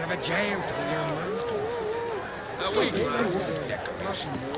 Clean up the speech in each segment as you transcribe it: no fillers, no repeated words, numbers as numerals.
of a giant on your mountain. Wait, Yes, Nicholas Moore.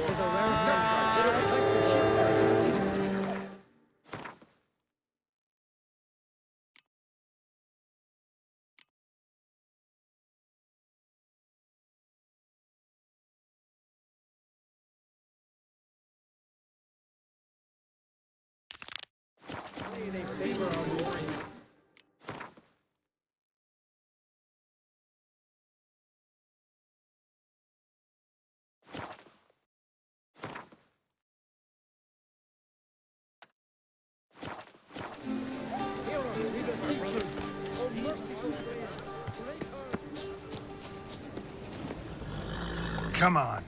Come on.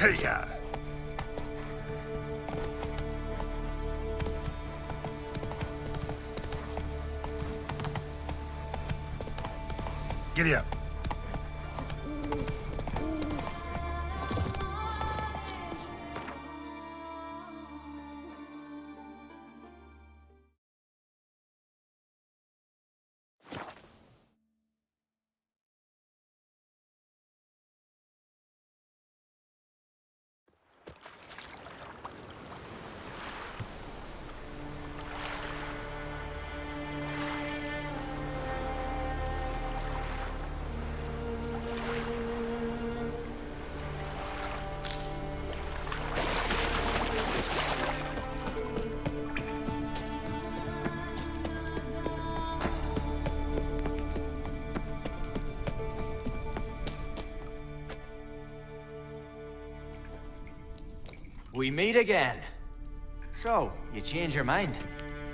Hey, ya. Giddy up. We meet again. So, you change your mind?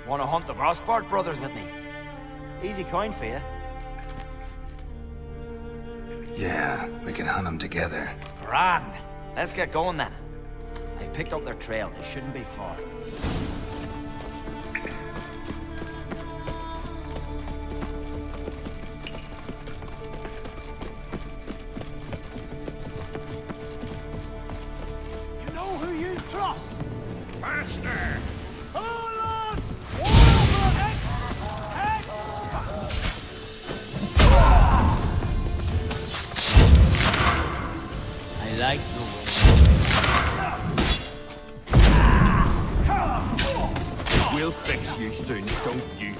Want to hunt the Rosport brothers with me? Easy coin for you. Yeah, we can hunt them together. Grand. Let's get going then. I've picked up their trail. They shouldn't be far. you know who you trust? Master! Hello, lads! All for X! I like the way. We'll fix you soon, don't you?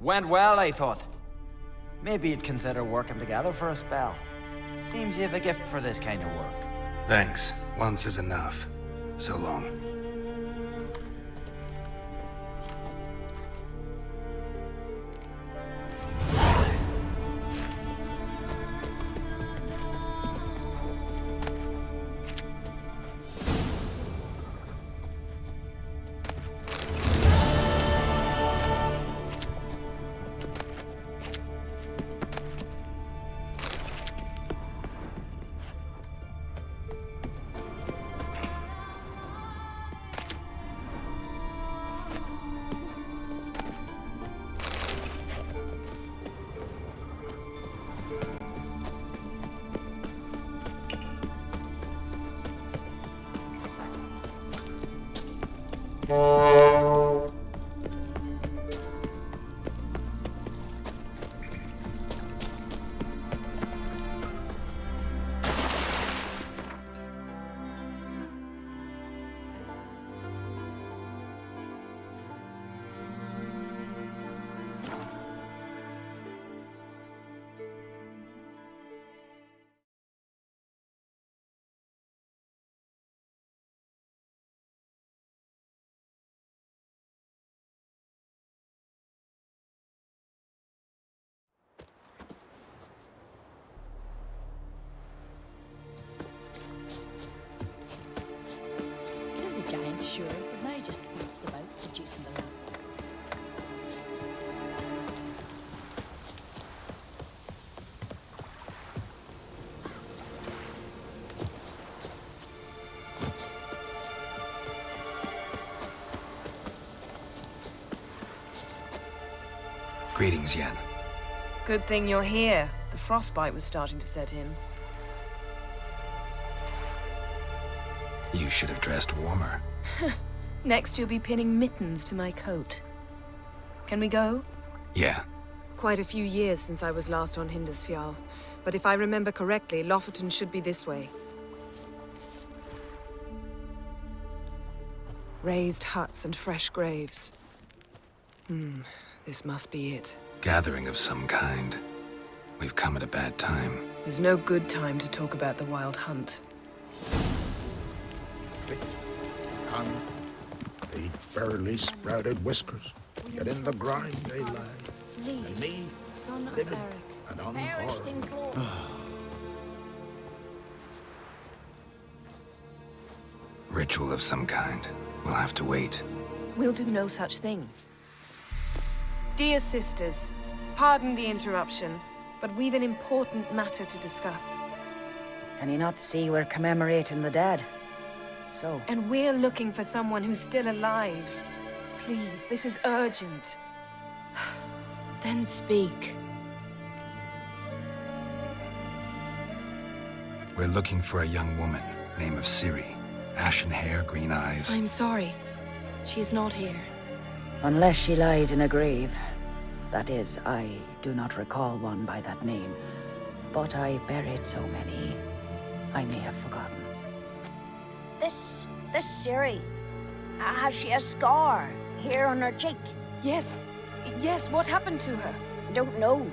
Went well, I thought. Maybe you'd consider working together for a spell. Seems you have a gift for this kind of work. Thanks. Once is enough. So long. just about seducing the lasses. Greetings, Yen. Good thing you're here. The frostbite was starting to set in. You should have dressed warmer. Next, you'll be pinning mittens to my coat. Can we go? Yeah. Quite a few years since I was last on Hindisfjall, but if I remember correctly, Lofoten should be this way. Raised huts and fresh graves. This must be it. Gathering of some kind. We've come at a bad time. There's no good time to talk about the Wild Hunt. On the barely sprouted whiskers, yet in the grind they lie. And me, Son of living Eric. and unharmed. Ritual of some kind. We'll have to wait. We'll do no such thing. Dear sisters, pardon the interruption, but we've an important matter to discuss. Can you not see we're commemorating the dead? So, And we're looking for someone who's still alive. Please, this is urgent. Then speak. We're looking for a young woman, name of Ciri. Ashen hair, green eyes. I'm sorry. She is not here. unless she lies in a grave. That is, I do not recall one by that name. But I've buried so many, I may have forgotten. This Ciri, has she a scar here on her cheek? Yes. Yes, what happened to her? Don't know.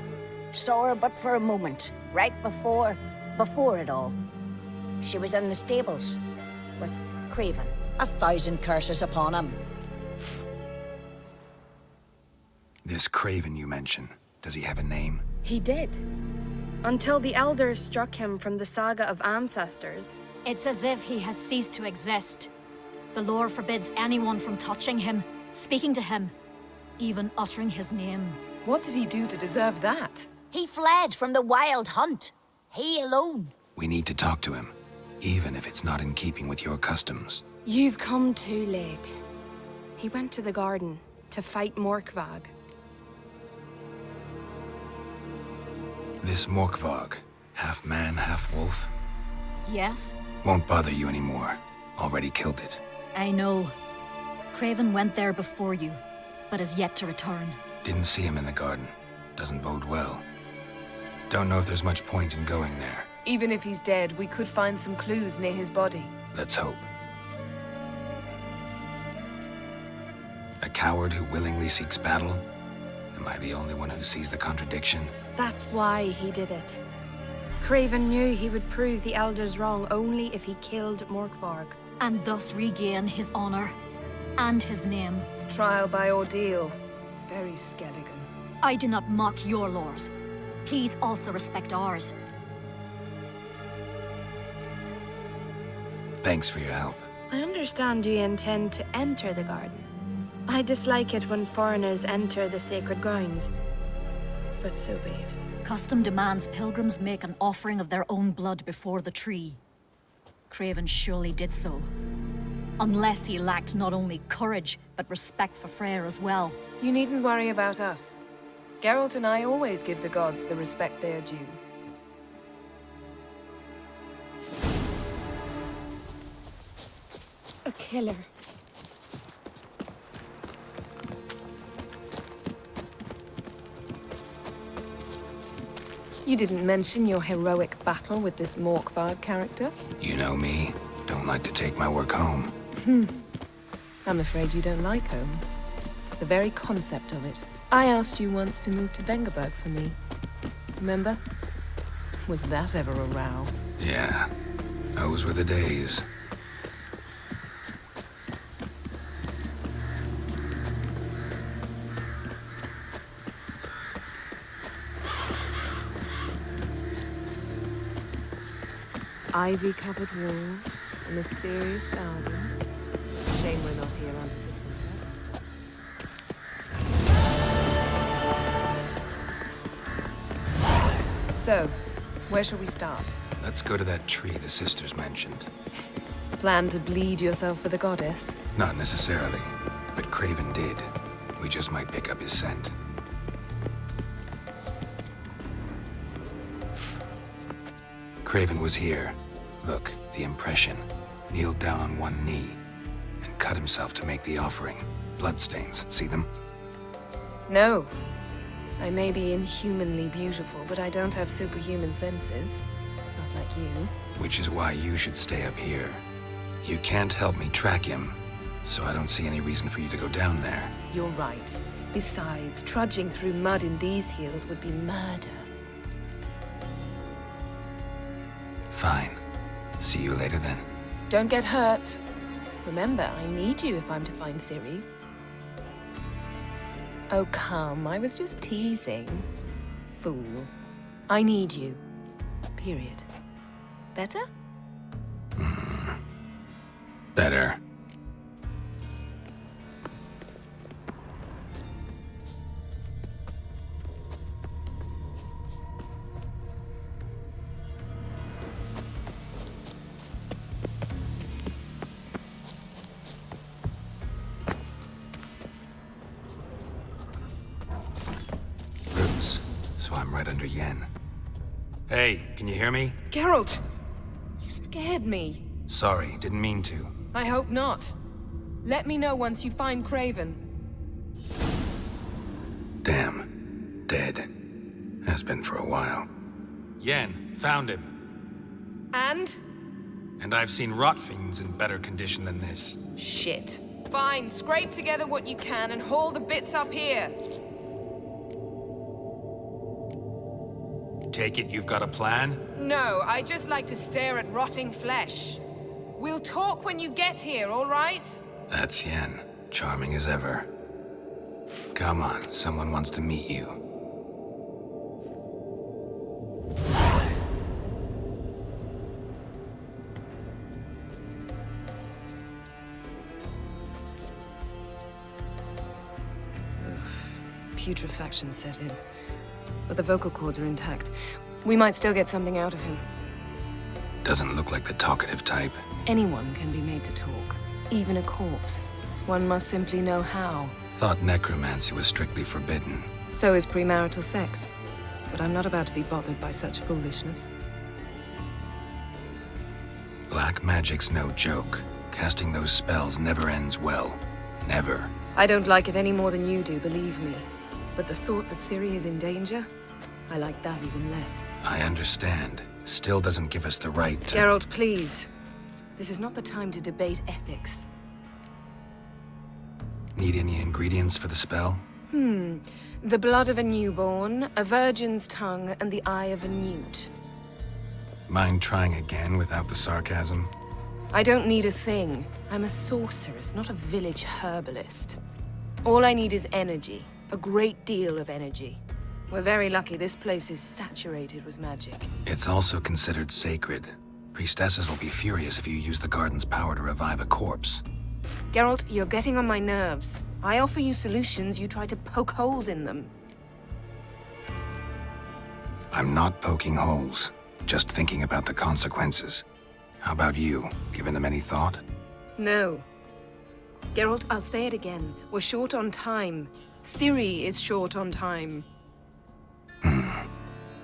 Saw her but for a moment, right before it all. She was in the stables with Craven. 1,000 curses upon him. This Craven you mention, does he have a name? He did. Until the Elders struck him from the Saga of Ancestors. It's as if he has ceased to exist. The lore forbids anyone from touching him, speaking to him, even uttering his name. What did he do to deserve that? He fled from the Wild Hunt. He alone. We need to talk to him, even if it's not in keeping with your customs. You've come too late. He went to the garden to fight Morkvag. This Morkvag, half man, half wolf, Yes, won't bother you anymore. Already killed it. I know. Craven went there before you, but is yet to return. Didn't see him in the garden. Doesn't bode well. Don't know if there's much point in going there. Even if he's dead, we could find some clues near his body. Let's hope. A coward who willingly seeks battle? Am I the only one who sees the contradiction? That's why he did it. Craven knew he would prove the Elders wrong only if he killed Morkvarg. And thus regain his honor and his name. Trial by ordeal. Very Skelligan. I do not mock your laws. Please also respect ours. Thanks for your help. I understand you intend to enter the garden. I dislike it when foreigners enter the sacred grounds. But so be it. Custom demands pilgrims make an offering of their own blood before the tree. Craven surely did so. Unless he lacked not only courage, but respect for Freyr as well. You needn't worry about us. Geralt and I always give the gods the respect they are due. A killer. You didn't mention your heroic battle with this Morkvarg character. You know me. Don't like to take my work home. I'm afraid you don't like home. The very concept of it. I asked you once to move to Vengerberg for me. Remember? Was that ever a row? Yeah. Those were the days. Ivy-covered walls, a mysterious garden. Shame we're not here under different circumstances. So, where shall we start? Let's go to that tree the sisters mentioned. Plan to bleed yourself for the goddess? Not necessarily, but Craven did. We just might pick up his scent. Craven was here. Look, the impression. Kneeled down on one knee and cut himself to make the offering. Bloodstains, see them? No. I may be inhumanly beautiful, but I don't have superhuman senses. Not like you. Which is why you should stay up here. You can't help me track him, so I don't see any reason for you to go down there. You're right. Besides, trudging through mud in these hills would be murder. Fine. See you later then. Don't get hurt. Remember, I need you if I'm to find Ciri. Oh, come. I was just teasing. Fool. I need you. Period. Better? Better. Roots, so I'm right under Yen. Hey, can you hear me? Geralt! You scared me. Sorry, didn't mean to. I hope not. Let me know once you find Craven. Damn. Dead. Has been for a while. Yen, found him. And? And I've seen rot fiends in better condition than this. Shit. Fine, scrape together what you can and haul the bits up here. Take it you've got a plan? No, I just like to stare at rotting flesh. We'll talk when you get here, all right? That's Yen. Charming as ever. Come on, someone wants to meet you. Putrefaction set in. But the vocal cords are intact. We might still get something out of him. Doesn't look like the talkative type. Anyone can be made to talk. Even a corpse. One must simply know how. Thought necromancy was strictly forbidden. So is premarital sex. But I'm not about to be bothered by such foolishness. Black magic's no joke. Casting those spells never ends well. Never. I don't like it any more than you do, believe me. But the thought that Ciri is in danger, I like that even less. I understand. Still doesn't give us the right to— Geralt, please. This is not the time to debate ethics. Need any ingredients for the spell? The blood of a newborn, a virgin's tongue, and the eye of a newt. Mind trying again without the sarcasm? I don't need a thing. I'm a sorceress, not a village herbalist. All I need is energy. A great deal of energy. We're very lucky this place is saturated with magic. It's also considered sacred. Priestesses will be furious if you use the garden's power to revive a corpse. Geralt, you're getting on my nerves. I offer you solutions, you try to poke holes in them. I'm not poking holes. Just thinking about the consequences. How about you? Given them any thought? No. Geralt, I'll say it again. We're short on time. Ciri is short on time.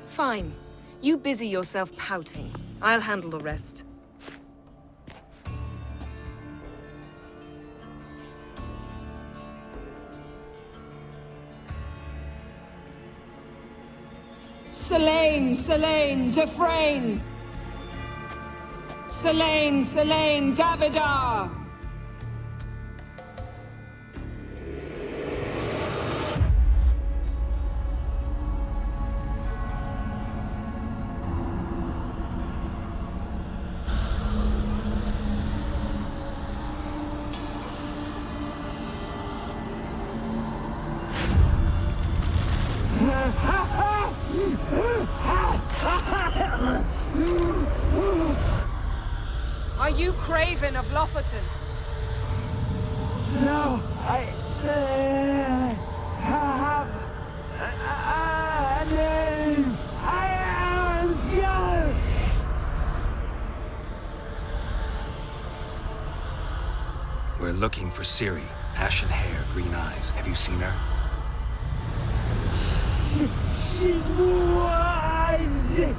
Fine. You busy yourself pouting. I'll handle the rest. Selene, Selene, Dufresne! Selene, Selene, Davidar! Are you Craven of Lofoten? No, I have a name. I We're looking for Ciri. Ashen hair, green eyes. Have you seen her? She's wise!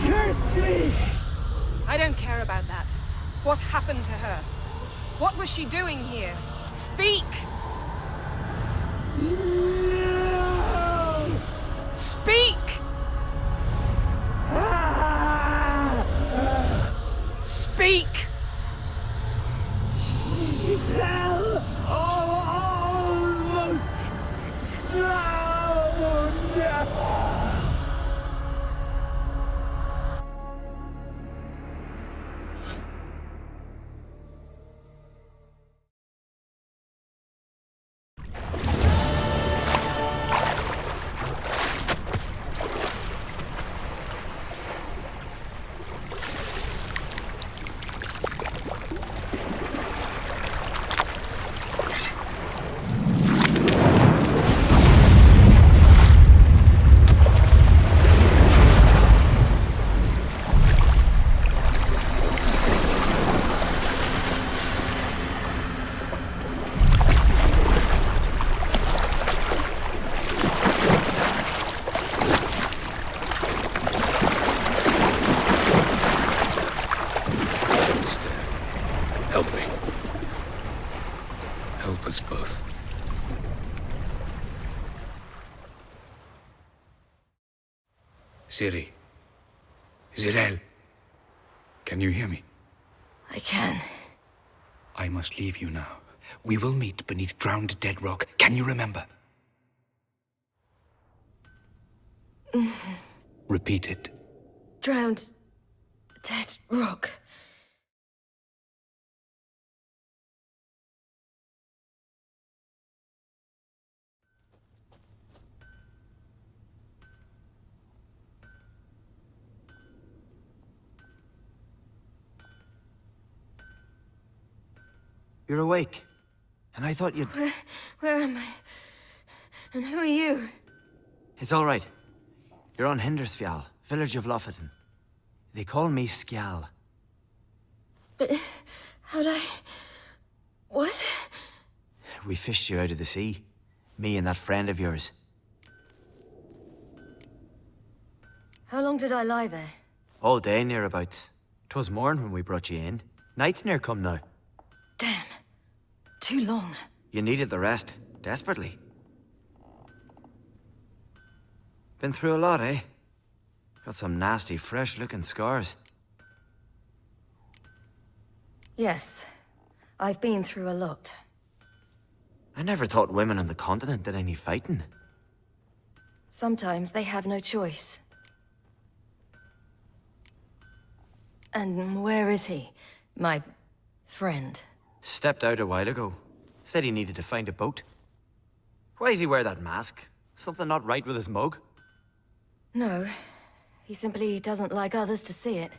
Curse me! I don't care about that. What happened to her? What was she doing here? Speak! No! Speak! Speak! She fell! Almost! No! No! Help me. Help us both. Ciri. Zirael. Can you hear me? I can. I must leave you now. We will meet beneath drowned dead rock. Can you remember? Repeat it. Drowned. Dead rock. You're awake. And I thought you'd... Where am I? And who are you? It's all right. You're on Hindersfjall, village of Lofoten. They call me Skjal. But how'd I... What? We fished you out of the sea. Me and that friend of yours. How long did I lie there? All day nearabouts. 'Twas morn when we brought you in. Night's near come now. Damn. Too long. You needed the rest, desperately. Been through a lot, eh? Got some nasty, fresh-looking scars. Yes. I've been through a lot. I never thought women on the continent did any fighting. Sometimes they have no choice. And where is he? My friend. Stepped out a while ago. Said he needed to find a boat. Why does he wear that mask? Something not right with his mug? No. He simply doesn't like others to see it.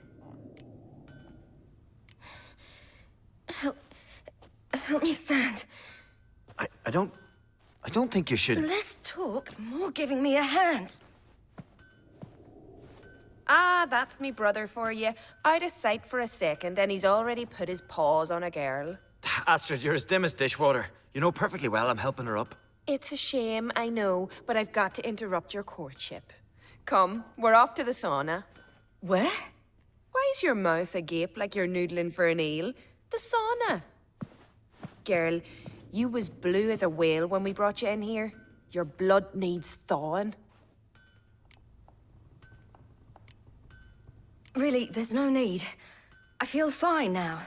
Help me stand. I don't think you should... Less talk, more giving me a hand. Ah, that's me brother for you. Out of sight for a second, and he's already put his paws on a girl. Astrid, you're as dim as dishwater. You know perfectly well I'm helping her up. It's a shame, I know, but I've got to interrupt your courtship. Come, we're off to the sauna. Where? Why is your mouth agape like you're noodling for an eel? The sauna. Girl, you was blue as a whale when we brought you in here. Your blood needs thawing. Really, there's no need. I feel fine now.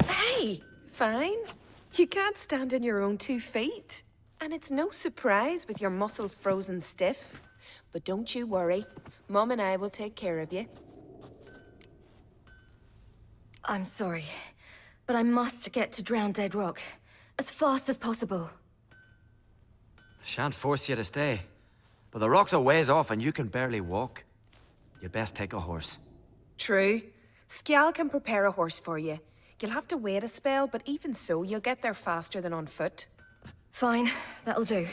Hey, fine? You can't stand on your own 2 feet. And it's no surprise with your muscles frozen stiff. But don't you worry. Mom and I will take care of you. I'm sorry, but I must get to Drowned Dead Rock as fast as possible. Shan't force you to stay. But the rock's a ways off and you can barely walk. You'd best take a horse. True. Skjal can prepare a horse for you. You'll have to wait a spell, but even so, you'll get there faster than on foot. Fine, that'll do.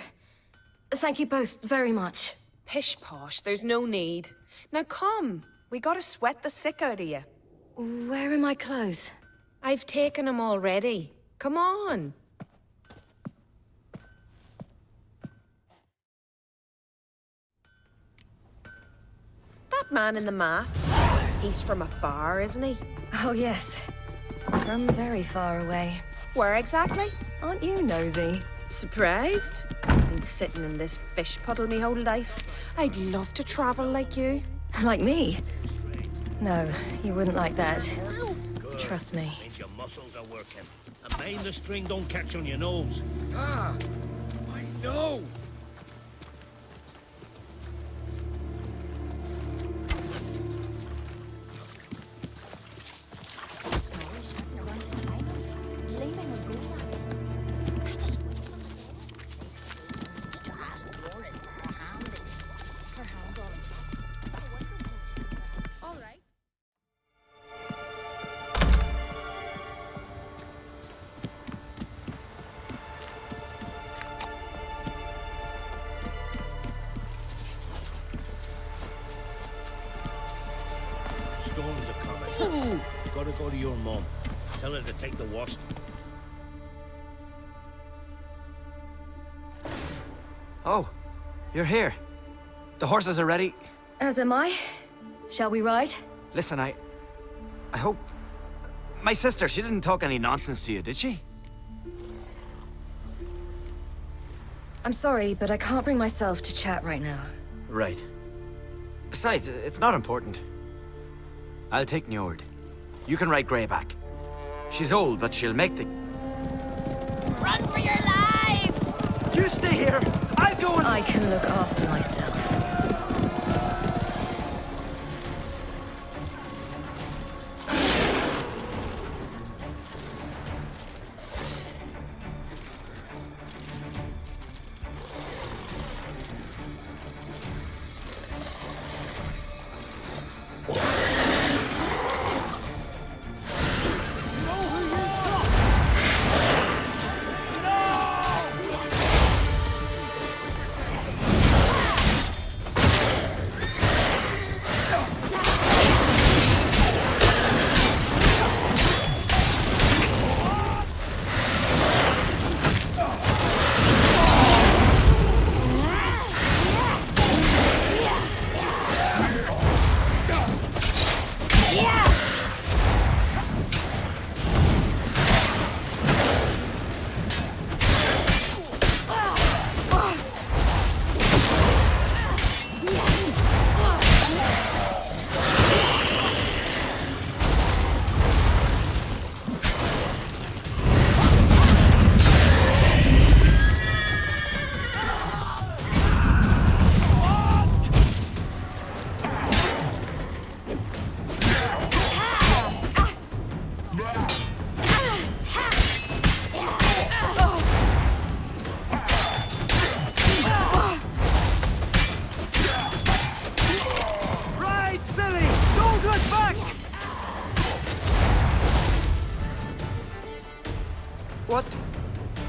Thank you both very much. Pish-posh, there's no need. Now come, we gotta sweat the sick out of you. Where are my clothes? I've taken them already. Come on. That man in the mask, he's from afar, isn't he? Oh, yes. From very far away. Where exactly? Aren't you nosy? Surprised? Been sitting in this fish puddle me whole life. I'd love to travel like you. Like me? No, you wouldn't like that. Trust me. Means your muscles are working. And mind the string don't catch on your nose. Ah, I know. All right. Storms are coming. Gotta go to your mum. Tell her to take the worst. Oh, you're here. The horses are ready. As am I. Shall we ride? Listen, I hope... My sister, she didn't talk any nonsense to you, did she? I'm sorry, but I can't bring myself to chat right now. Right. Besides, it's not important. I'll take Njord. You can ride Greyback. She's old, but she'll make the... Run for your lives! You stay here! I'll go and... I can look after myself.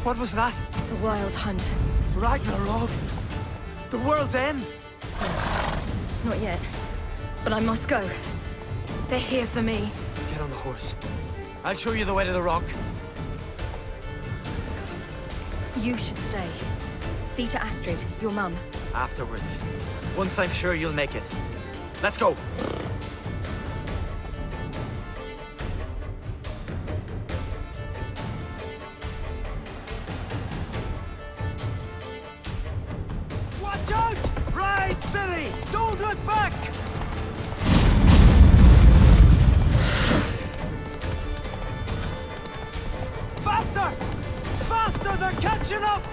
What was that? The Wild Hunt. Ragnarok? The world's end? Not yet. But I must go. They're here for me. Get on the horse. I'll show you the way to the rock. You should stay. See to Astrid, your mum. Afterwards. Once I'm sure you'll make it. Let's go. Watch out! Ride, Silly! Don't look back! Faster! Faster! They're catching up!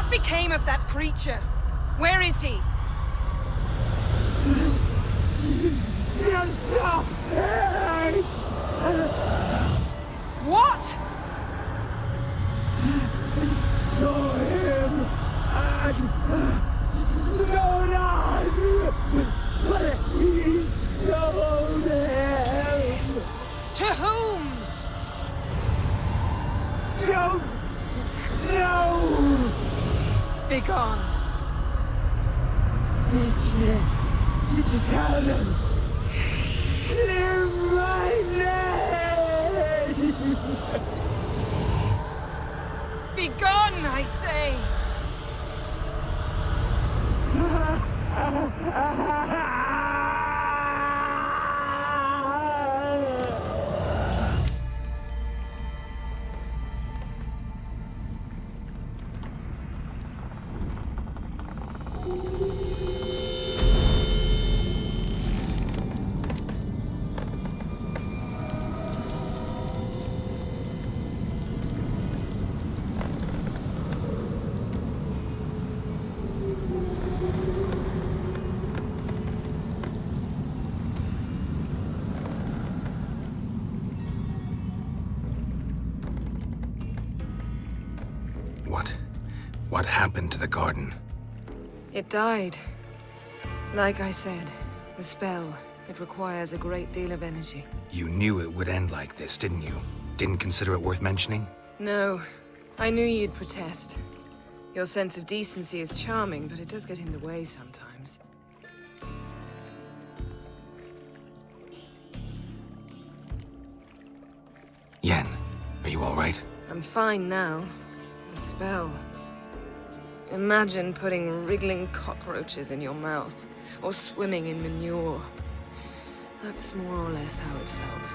What became of that creature? Where is he? What? To whom? Begone. Begone, I say! What happened to the garden? It died. Like I said, the spell, it requires a great deal of energy. You knew it would end like this, didn't you? Didn't consider it worth mentioning? No, I knew you'd protest. Your sense of decency is charming, but it does get in the way sometimes. Yen, are you all right? I'm fine now. The spell. Imagine putting wriggling cockroaches in your mouth, or swimming in manure. That's more or less how it felt.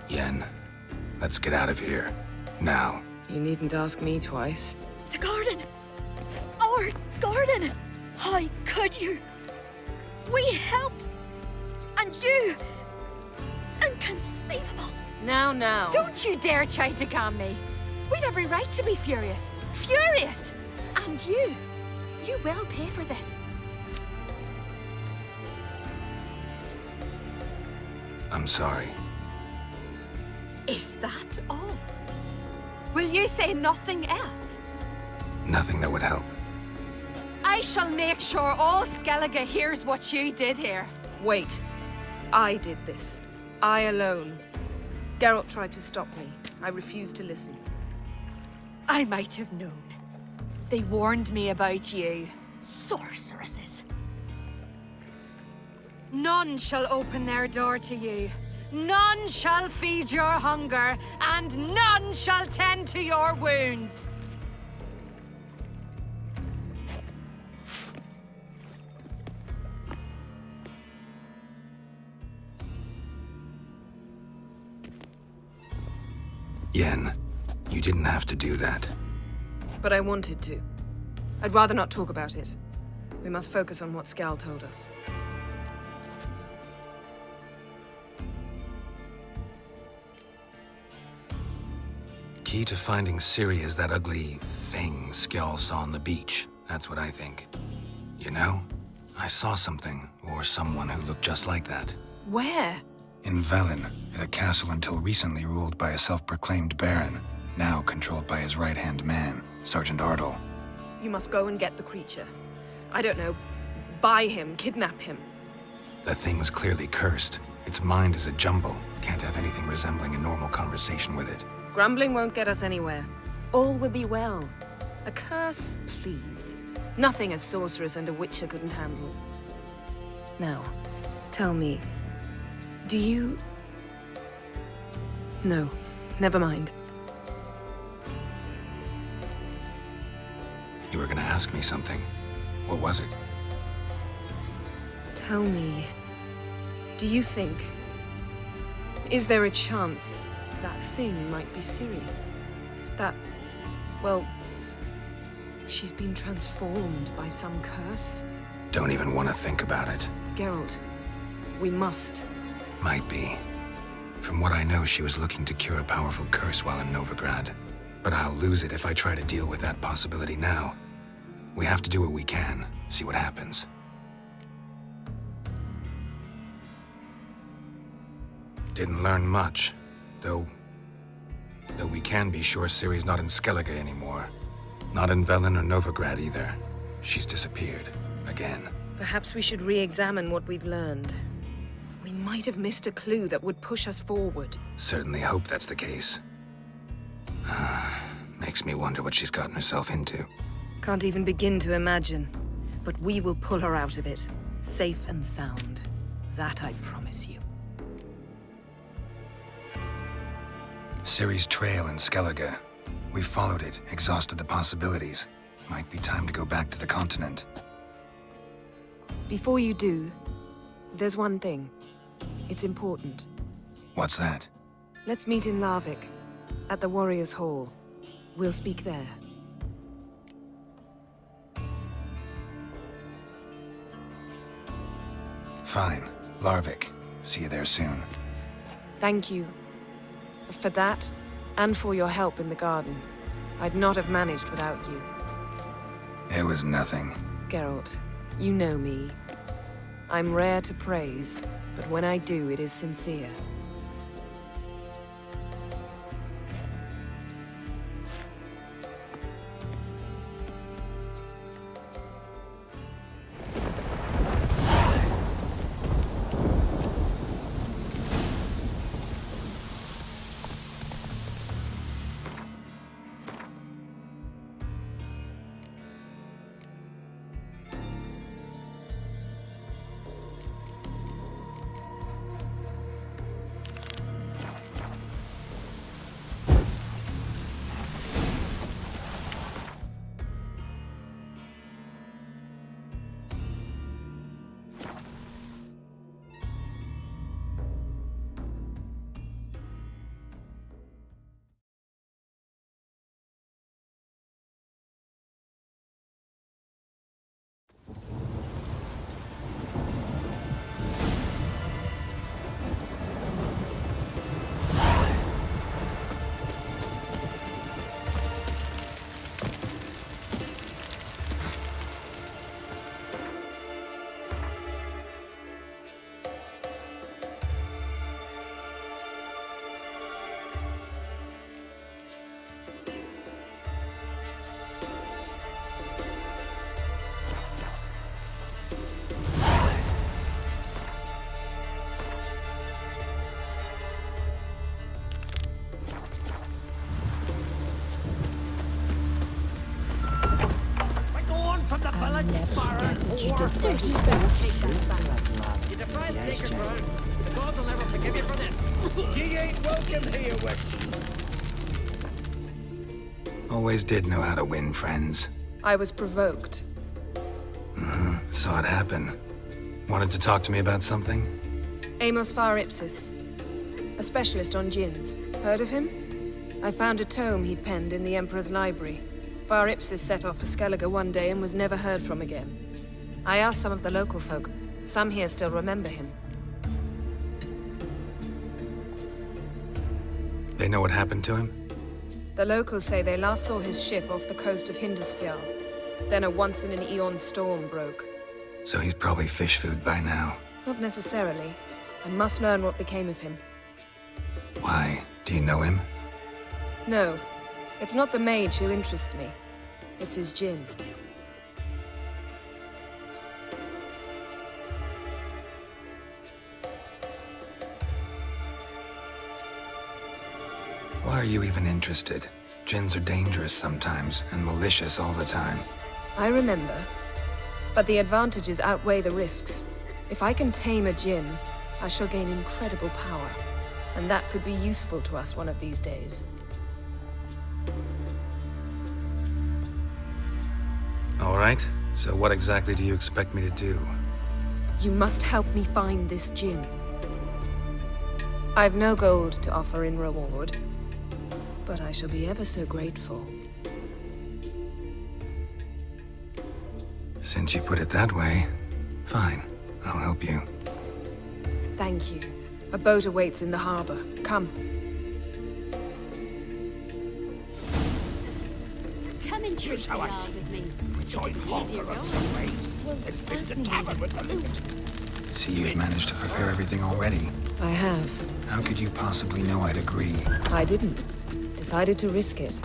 Yen, let's get out of here. Now. You needn't ask me twice. The garden! Our garden! How could you? We helped! And you! Inconceivable! Now. Don't you dare try to calm me! We've every right to be furious! Furious! And you will pay for this. I'm sorry. Is that all? Will you say nothing else? Nothing that would help. I shall make sure all Skellige hears what you did here. Wait. I did this. I alone. Geralt tried to stop me. I refused to listen. I might have known. They warned me about you. Sorceresses. None shall open their door to you. None shall feed your hunger, and none shall tend to your wounds. Yen, you didn't have to do that. But I wanted to. I'd rather not talk about it. We must focus on what Skal told us. Key to finding Ciri is that ugly thing Skjall saw on the beach. That's what I think. You know, I saw something, or someone who looked just like that. Where? In Velen, in a castle until recently ruled by a self-proclaimed baron, now controlled by his right-hand man, Sergeant Ardle. You must go and get the creature. I don't know, buy him, kidnap him. The thing's clearly cursed. Its mind is a jumble. Can't have anything resembling a normal conversation with it. Grumbling won't get us anywhere. All will be well. A curse, please. Nothing a sorceress and a witcher couldn't handle. Now, tell me, do you... No, never mind. You were gonna ask me something. What was it? Tell me, do you think... Is there a chance that thing might be Ciri? That, well, she's been transformed by some curse? Don't even want to think about it. Geralt, we must. Might be. From what I know, she was looking to cure a powerful curse while in Novigrad. But I'll lose it if I try to deal with that possibility now. We have to do what we can, see what happens. Didn't learn much, though we can be sure Ciri's not in Skellige anymore. Not in Velen or Novigrad either. She's disappeared. Again. Perhaps we should re-examine what we've learned. We might have missed a clue that would push us forward. Certainly hope that's the case. Makes me wonder what she's gotten herself into. Can't even begin to imagine. But we will pull her out of it. Safe and sound. That I promise you. Ciri's trail in Skellige. We followed it, exhausted the possibilities. Might be time to go back to the continent. Before you do, there's one thing. It's important. What's that? Let's meet in Larvik, at the Warriors' Hall. We'll speak there. Fine. Larvik. See you there soon. Thank you. For that, and for your help in the garden. I'd not have managed without you. It was nothing. Geralt, you know me. I'm rare to praise, but when I do, it is sincere. You defiled sacred ground. The gods will never forgive you for this. Ye ain't welcome here, witch. Always did know how to win friends. I was provoked. Saw it happen. Wanted to talk to me about something? Amos Var Ipsis, a specialist on djinns. Heard of him? I found a tome he'd penned in the Emperor's library. Var Ipsis set off for Skellige one day and was never heard from again. I asked some of the local folk. Some here still remember him. They know what happened to him? The locals say they last saw his ship off the coast of Hindisfjall. Then a once-in-an-eon storm broke. So he's probably fish food by now. Not necessarily. I must learn what became of him. Why? Do you know him? No. It's not the mage who interests me. It's his djinn. Why are you even interested? Djinns are dangerous sometimes, and malicious all the time. I remember. But the advantages outweigh the risks. If I can tame a djinn, I shall gain incredible power. And that could be useful to us one of these days. All right. So what exactly do you expect me to do? You must help me find this djinn. I've no gold to offer in reward, but I shall be ever so grateful. Since you put it that way, fine. I'll help you. Thank you. A boat awaits in the harbor. Come. Come and treat Here's how I the see with me. We joined Easier longer on going. some ways, then picked the tavern with the loot. See, you've managed to prepare everything already. I have. How could you possibly know I'd agree? I didn't. Decided to risk it.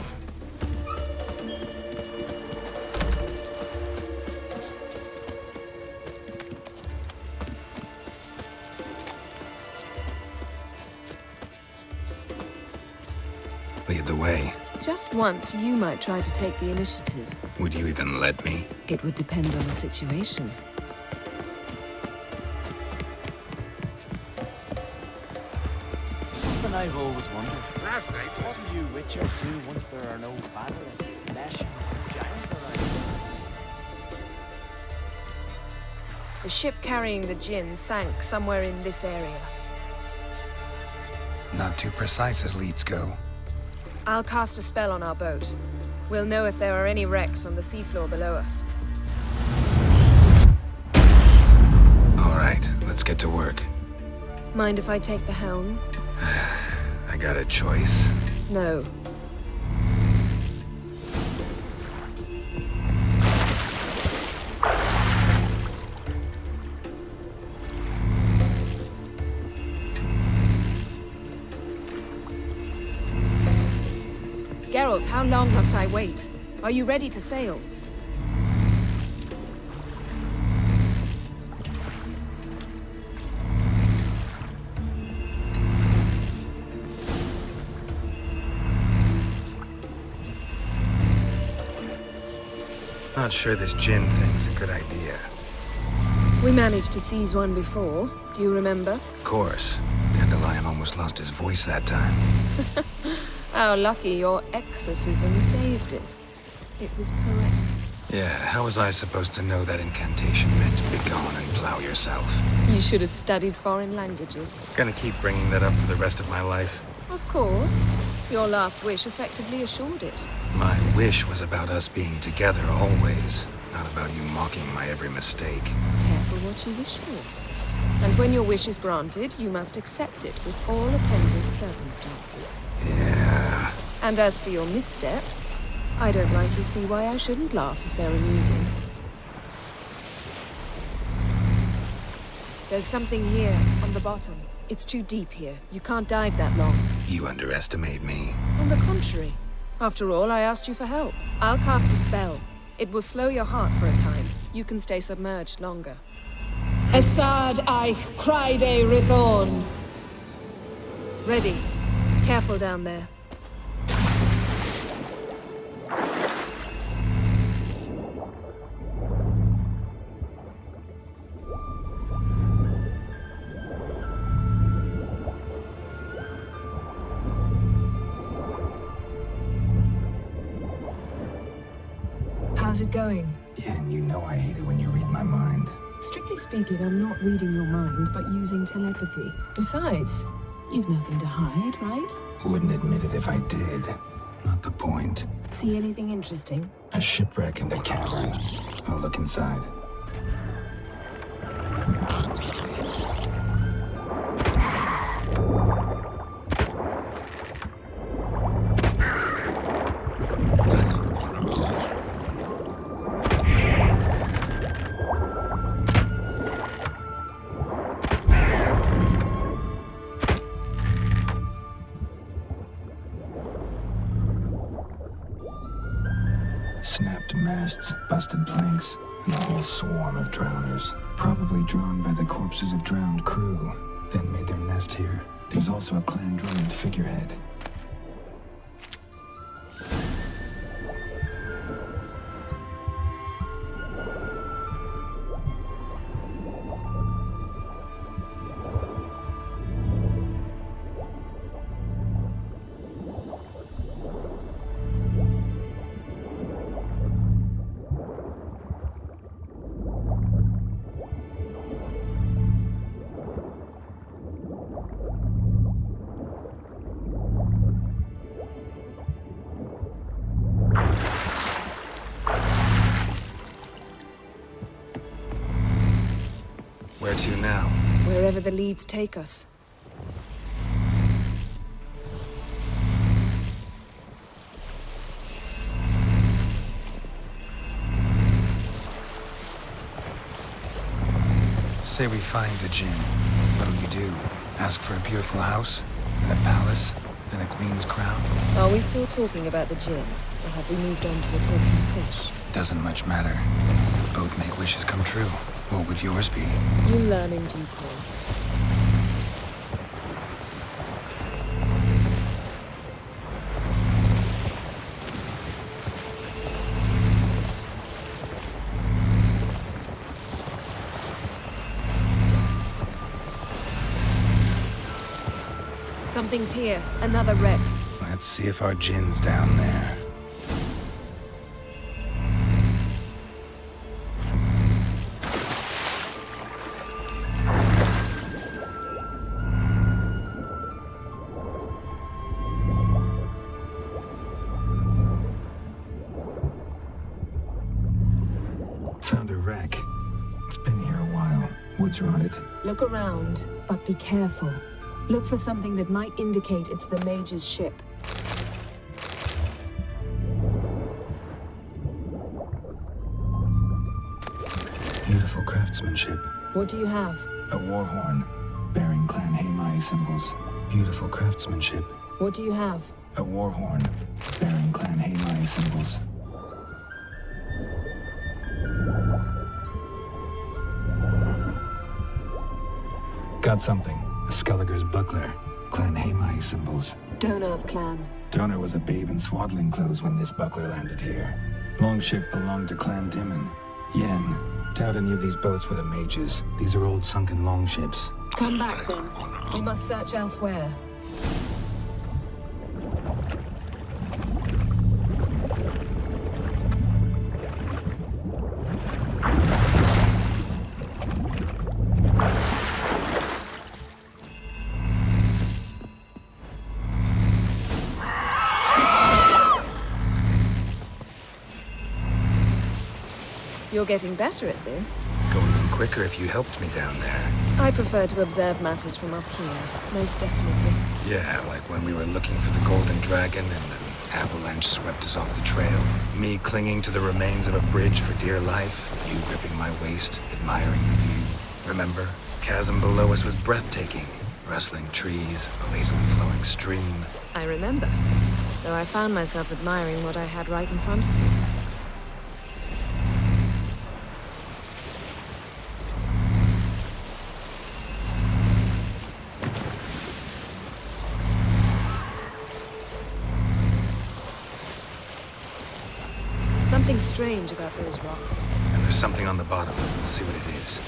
Lead the way. Just once, you might try to take the initiative. Would you even let me? It would depend on the situation. Something I've always wondered. Last night, What do you witchers do once there are no basilisks, leshens, or giants around? The ship carrying the Jinn sank somewhere in this area. Not too precise as leads go. I'll cast a spell on our boat. We'll know if there are any wrecks on the seafloor below us. All right, let's get to work. Mind if I take the helm? I got a choice. No. Geralt, how long must I wait? Are you ready to sail? Not sure this Jinn thing's a good idea. We managed to seize one before. Do you remember? Of course. Dandelion almost lost his voice that time. How lucky your exorcism saved it. It was poetic. Yeah, how was I supposed to know that incantation meant begone and plow yourself? You should have studied foreign languages. Gonna keep bringing that up for the rest of my life. Of course. Your last wish effectively assured it. My wish was about us being together always, not about you mocking my every mistake. Careful what you wish for. And when your wish is granted, you must accept it with all attendant circumstances. Yeah. And as for your missteps, I don't likely see why I shouldn't laugh if they're amusing. There's something here, on the bottom. It's too deep here. You can't dive that long. You underestimate me. On the contrary. After all, I asked you for help. I'll cast a spell. It will slow your heart for a time. You can stay submerged longer. Esad I Cryde Rithorn. Ready. Careful down there. How's it going? Yeah, and you know I hate it when you read my mind. Strictly speaking, I'm not reading your mind, but using telepathy. Besides, you've nothing to hide, right? Wouldn't admit it if I did. Not the point. See anything interesting? A shipwreck and a cavern. I'll look inside. Snapped masts, busted planks, and a whole swarm of drowners. Probably drawn by the corpses of drowned crew, then made their nest here. There's also a clan druid figurehead. Where to now? Wherever the leads take us. Say we find the Jinn. What'll you do? Ask for a beautiful house? And a palace? And a queen's crown? Are we still talking about the Jinn? Or have we moved on to a talking fish? Doesn't much matter. Both make wishes come true. What would yours be? You learn in due course. Something's here. Another wreck. Let's see if our Jinn's down there. Found a wreck. It's been here a while. Wood's rotted. Look around, but be careful. Look for something that might indicate it's the mage's ship. Beautiful craftsmanship. What do you have? A war horn, bearing Clan Haemai symbols. Beautiful craftsmanship. What do you have? A war horn, bearing Clan Haemai symbols. Got something. A Skelliger's buckler. Clan Haemai symbols. Donar's clan. Donar was a babe in swaddling clothes when this buckler landed here. Longship belonged to Clan Dimon. Yen. Doubt any of these boats were the mages. These are old sunken longships. Come back then. We must search elsewhere. You're getting better at this. Go even quicker if you helped me down there. I prefer to observe matters from up here, most definitely. Yeah, like when we were looking for the Golden Dragon and an avalanche swept us off the trail. Me clinging to the remains of a bridge for dear life. You gripping my waist, admiring the view. Remember? Chasm below us was breathtaking. Rustling trees, a lazily flowing stream. I remember. Though I found myself admiring what I had right in front of me. Something strange about those rocks. And there's something on the bottom. We'll see what it is.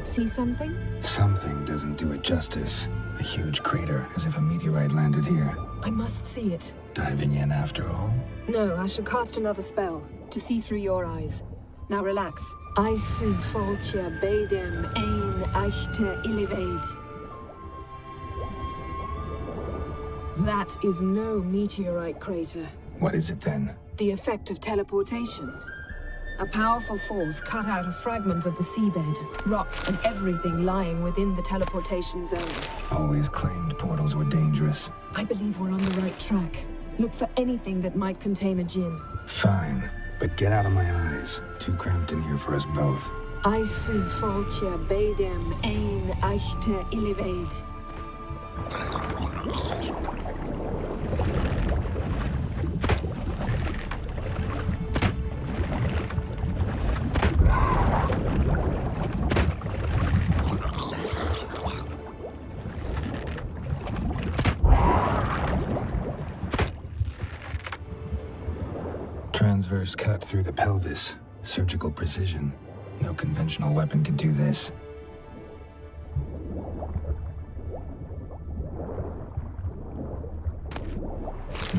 See something? Something doesn't do it justice. A huge crater, as if a meteorite landed here. I must see it. Diving in after all? No, I shall cast another spell, to see through your eyes. Now relax. I su foltia beidem ein eichte illivaid. That is no meteorite crater. What is it then? The effect of teleportation. A powerful force cut out a fragment of the seabed, rocks and everything lying within the teleportation zone. Always claimed portals were dangerous. I believe we're on the right track. Look for anything that might contain a Jinn. Fine, but get out of my eyes. Too cramped in here for us both. I su foltia beidem ein eichte illivaid. Transverse cut through the pelvis. Surgical precision. No conventional weapon could do this.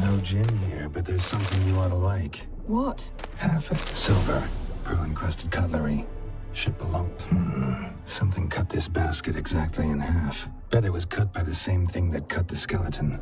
No Jinn here, but there's something you ought to like. What? Half silver, pearl-encrusted cutlery. Ship belong. Something cut this basket exactly in half. Bet it was cut by the same thing that cut the skeleton.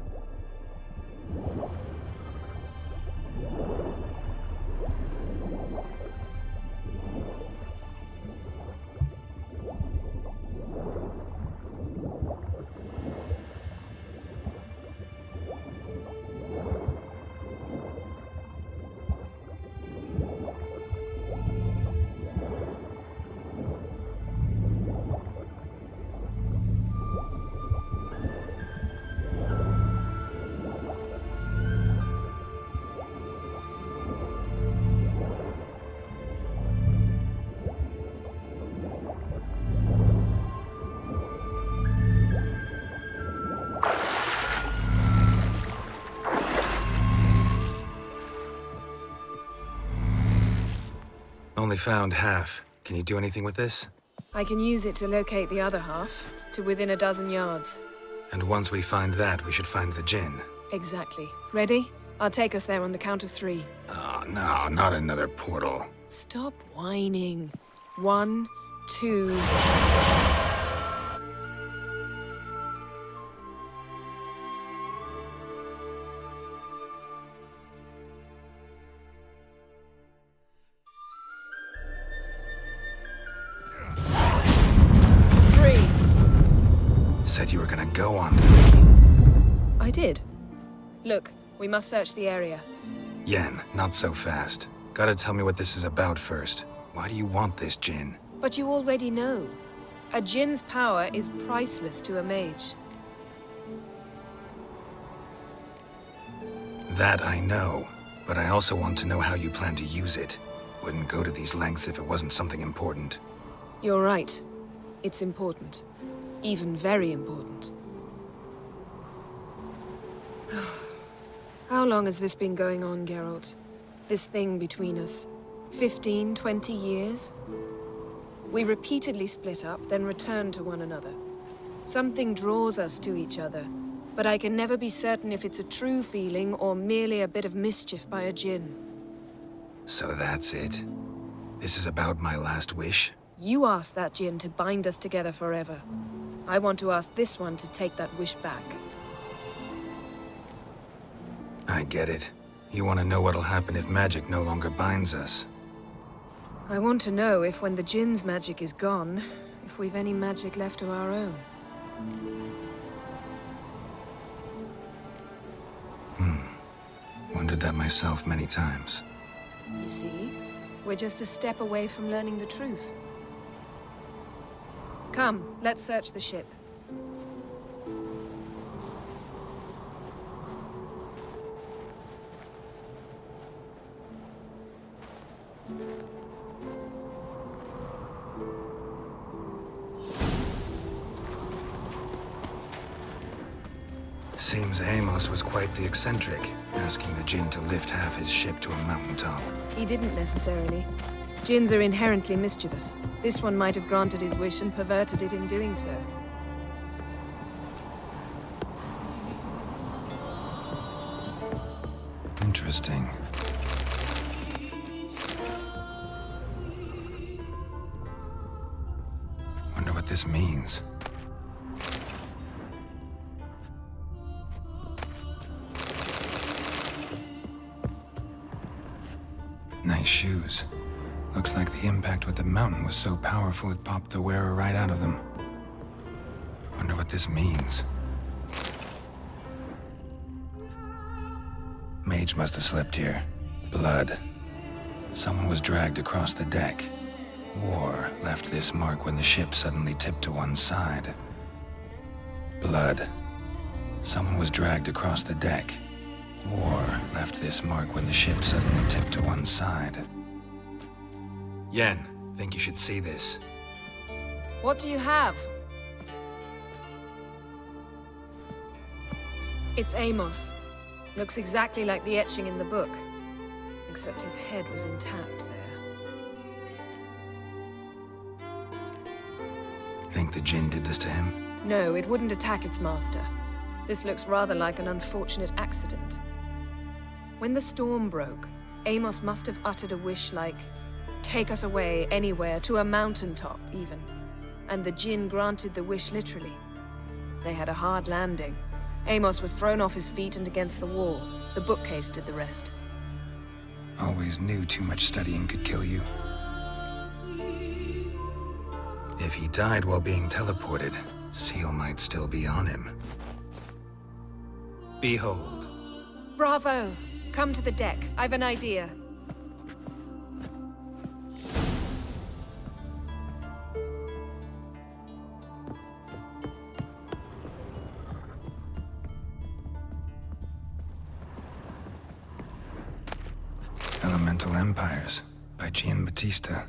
Only found half. Can you do anything with this? I can use it to locate the other half, to within a dozen yards. And once we find that, we should find the Jinn. Exactly. Ready? I'll take us there on the count of 3. Oh, no, not another portal. Stop whining. 1, 2... Said you were gonna go on 3. I did. Look, we must search the area. Yen, not so fast. Gotta tell me what this is about first. Why do you want this Jinn? But you already know. A Jinn's power is priceless to a mage. That I know, but I also want to know how you plan to use it. Wouldn't go to these lengths if it wasn't something important. You're right. It's important. Even very important. How long has this been going on, Geralt? This thing between us? 15, 20 years? We repeatedly split up, then return to one another. Something draws us to each other, but I can never be certain if it's a true feeling or merely a bit of mischief by a Jinn. So that's it. This is about my last wish? You asked that Jinn to bind us together forever. I want to ask this one to take that wish back. I get it. You want to know what'll happen if magic no longer binds us. I want to know if when the Jinn's magic is gone, if we've any magic left of our own. Wondered that myself many times. You see, we're just a step away from learning the truth. Come, let's search the ship. Seems Amos was quite the eccentric, asking the Jinn to lift half his ship to a mountaintop. He didn't necessarily. Jinns are inherently mischievous. This one might have granted his wish and perverted it in doing so. Interesting. Wonder what this means. Nice shoes. Looks like the impact with the mountain was so powerful it popped the wearer right out of them. Wonder what this means. Mage must have slipped here. Blood. Someone was dragged across the deck. War left this mark when the ship suddenly tipped to one side. Blood. Someone was dragged across the deck. War left this mark when the ship suddenly tipped to one side. Yen, think you should see this. What do you have? It's Amos. Looks exactly like the etching in the book. Except his head was intact there. Think the Jinn did this to him? No, it wouldn't attack its master. This looks rather like an unfortunate accident. When the storm broke, Amos must have uttered a wish like, take us away anywhere, to a mountaintop, even. And the Jinn granted the wish literally. They had a hard landing. Amos was thrown off his feet and against the wall. The bookcase did the rest. Always knew too much studying could kill you. If he died while being teleported, Seal might still be on him. Behold. Bravo! Come to the deck. I've an idea. Elemental Empires by Giambattista.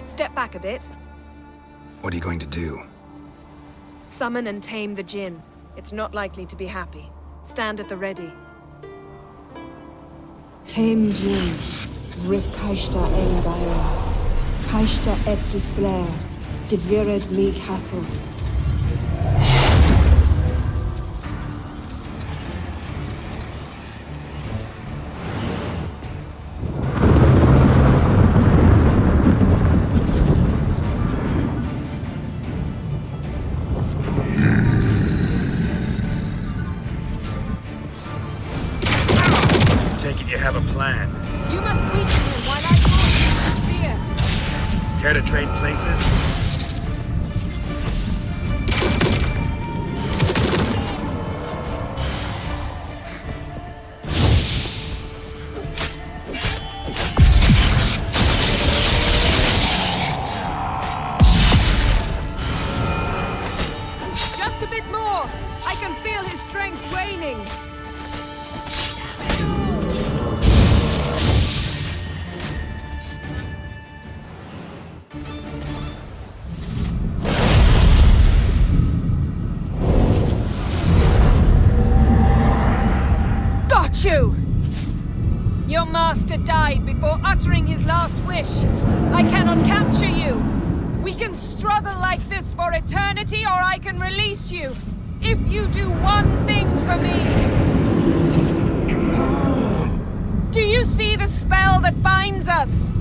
Step back a bit. What are you going to do? Summon and tame the Jinn. It's not likely to be happy. Stand at the ready. Tame Jinn, Rif Kaishta Elbaya, Kaishta et Displair, Devired me Castle. You have a plan. You must weaken him while I launch the spear. Care to trade places? Just a bit more. I can feel his strength waning. You! Your master died before uttering his last wish. I cannot capture you. We can struggle like this for eternity, or I can release you. If you do one thing for me. Do you see the spell that binds us?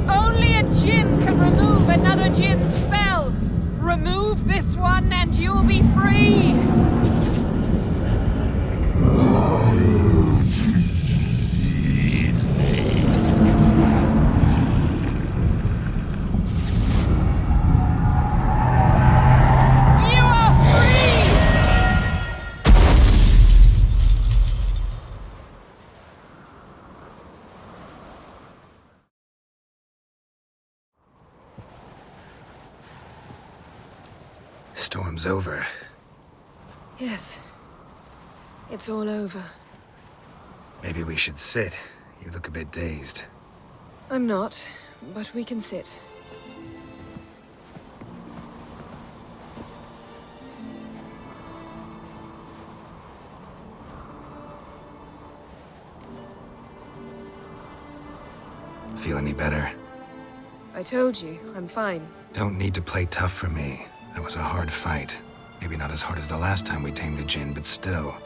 Only a Jinn can remove another Jinn's spell. Remove this one and you'll be free. Storm's over. Yes. It's all over. Maybe we should sit. You look a bit dazed. I'm not, but we can sit. Feel any better? I told you, I'm fine. Don't need to play tough for me. That was a hard fight. Maybe not as hard as the last time we tamed a Jinn, but still.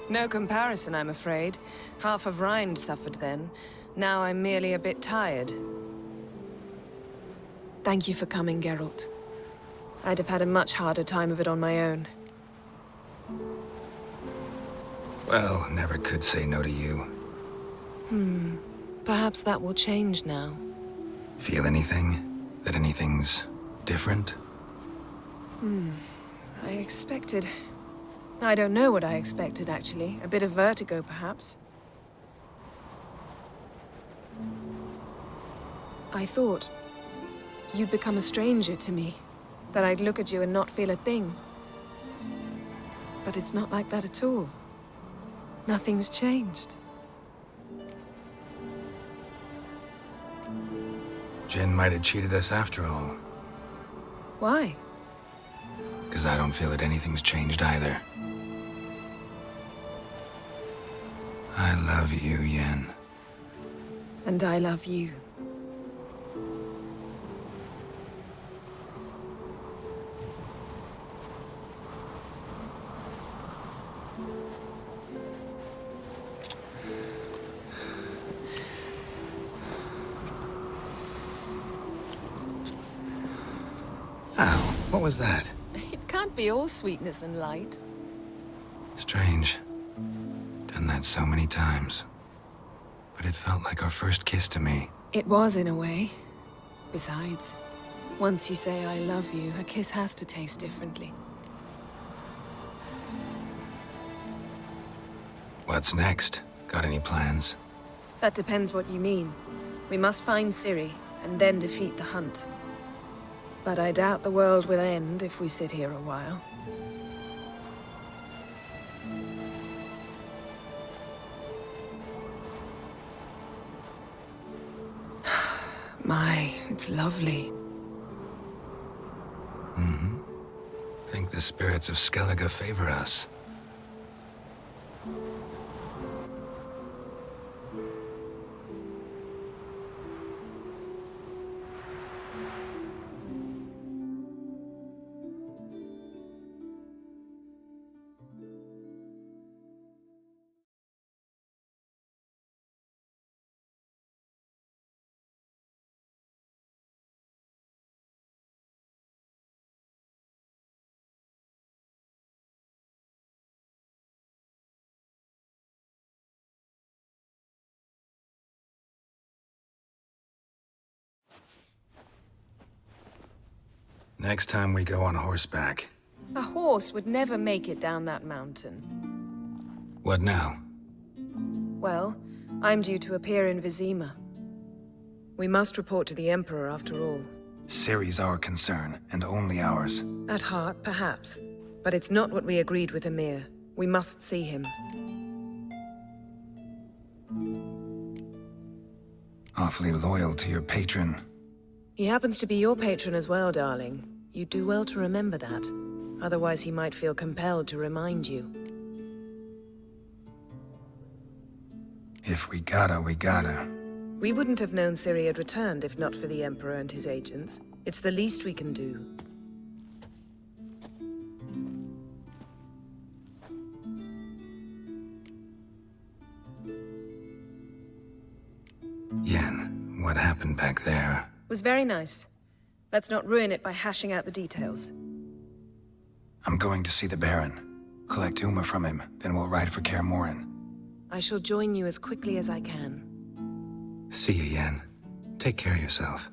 No comparison, I'm afraid. Half of Rind suffered then. Now I'm merely a bit tired. Thank you for coming, Geralt. I'd have had a much harder time of it on my own. Well, never could say no to you. Perhaps that will change now. Feel anything? That anything's different? I expected... I don't know what I expected, actually. A bit of vertigo, perhaps. I thought you'd become a stranger to me. That I'd look at you and not feel a thing. But it's not like that at all. Nothing's changed. Jinn might have cheated us after all. Why? Because I don't feel that anything's changed either. I love you, Yen. And I love you. Wow, what was that? It can't be all sweetness and light. Strange. Done that so many times. But it felt like our first kiss to me. It was, in a way. Besides, once you say I love you, a kiss has to taste differently. What's next? Got any plans? That depends what you mean. We must find Ciri, and then defeat the hunt. But I doubt the world will end if we sit here a while. My, it's lovely. Mm-hmm. Think the spirits of Skellige favor us. Next time we go on horseback. A horse would never make it down that mountain. What now? Well, I'm due to appear in Vizima. We must report to the Emperor after all. Ciri's our concern, and only ours. At heart, perhaps. But it's not what we agreed with Emir. We must see him. Awfully loyal to your patron. He happens to be your patron as well, darling. You do well to remember that. Otherwise, he might feel compelled to remind you. If we gotta, we gotta. We wouldn't have known Ciri had returned if not for the Emperor and his agents. It's the least we can do. Yen, what happened back there? Was very nice. Let's not ruin it by hashing out the details. I'm going to see the Baron. Collect Uma from him, then we'll ride for Kaer Morhen. I shall join you as quickly as I can. See you, Yen. Take care of yourself.